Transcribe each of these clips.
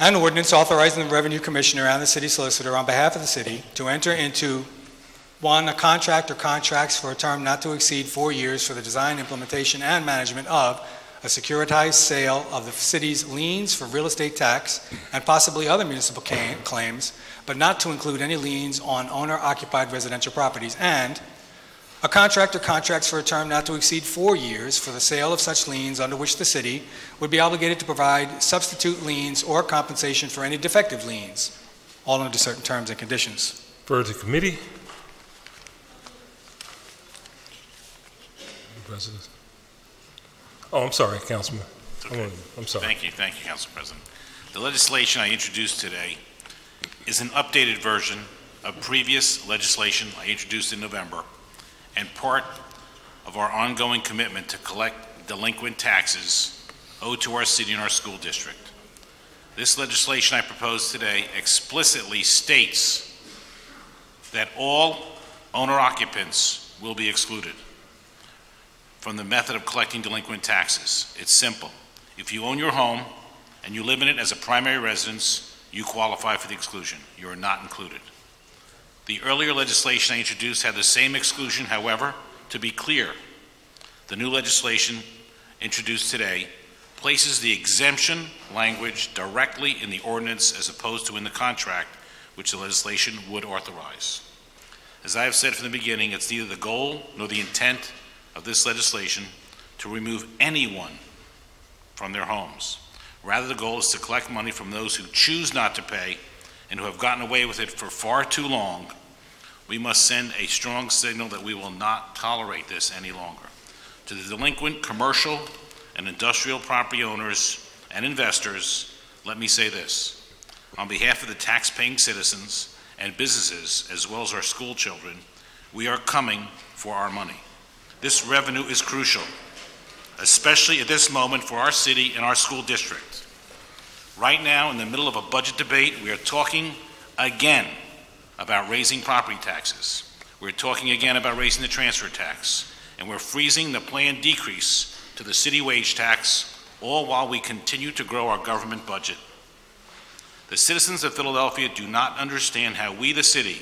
An ordinance authorizing the Revenue Commissioner and the City Solicitor on behalf of the City to enter into 1, a contract or contracts for a term not to exceed 4 years for the design, implementation, and management of a securitized sale of the city's liens for real estate tax and possibly other municipal claims, but not to include any liens on owner-occupied residential properties, and a contract or contracts for a term not to exceed 4 years for the sale of such liens under which the city would be obligated to provide substitute liens or compensation for any defective liens, all under certain terms and conditions. Refer to committee. President. Oh, I'm sorry, Councilman. Okay. I'm sorry. Thank you, Council President. The legislation I introduced today is an updated version of previous legislation I introduced in November and part of our ongoing commitment to collect delinquent taxes owed to our city and our school district. This legislation I propose today explicitly states that all owner-occupants will be excluded from the method of collecting delinquent taxes. It's simple. If you own your home and you live in it as a primary residence, you qualify for the exclusion. You are not included. The earlier legislation I introduced had the same exclusion. However, to be clear, the new legislation introduced today places the exemption language directly in the ordinance as opposed to in the contract, which the legislation would authorize. As I have said from the beginning, it's neither the goal nor the intent of this legislation to remove anyone from their homes. Rather, the goal is to collect money from those who choose not to pay and who have gotten away with it for far too long. We must send a strong signal that we will not tolerate this any longer. To the delinquent commercial and industrial property owners and investors, let me say this. On behalf of the tax-paying citizens and businesses, as well as our school children, we are coming for our money. This revenue is crucial, especially at this moment for our city and our school district. Right now, in the middle of a budget debate, we are talking again about raising property taxes. We're talking again about raising the transfer tax, and we're freezing the planned decrease to the city wage tax, all while we continue to grow our government budget. The citizens of Philadelphia do not understand how we, the city,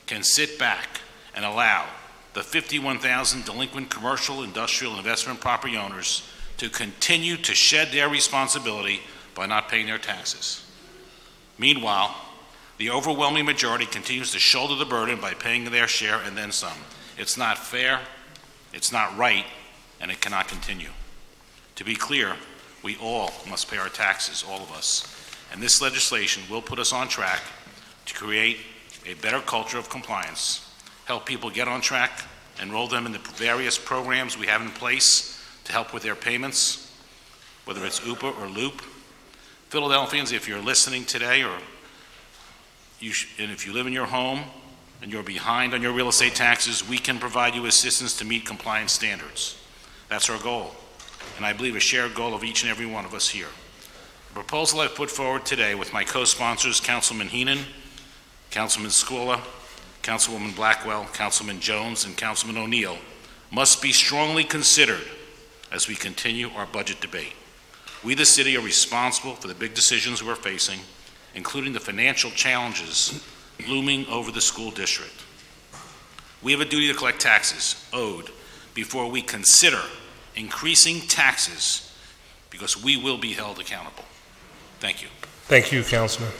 can sit back and allow the 51,000 delinquent commercial, industrial, and investment property owners to continue to shed their responsibility by not paying their taxes. Meanwhile, the overwhelming majority continues to shoulder the burden by paying their share and then some. It's not fair, it's not right, and it cannot continue. To be clear, we all must pay our taxes, all of us, and this legislation will put us on track to create a better culture of compliance, help people get on track, enroll them in the various programs we have in place to help with their payments, whether it's UPA or LOOP. Philadelphians, if you're listening today, and if you live in your home and you're behind on your real estate taxes, we can provide you assistance to meet compliance standards. That's our goal, and I believe a shared goal of each and every one of us here. The proposal I've put forward today with my co-sponsors, Councilman Heenan, Councilman Scola, Councilwoman Blackwell, Councilman Jones, and Councilman O'Neill, must be strongly considered as we continue our budget debate. We, the city, are responsible for the big decisions we're facing, including the financial challenges looming over the school district. We have a duty to collect taxes owed before we consider increasing taxes, because we will be held accountable. Thank you. Thank you, Councilman.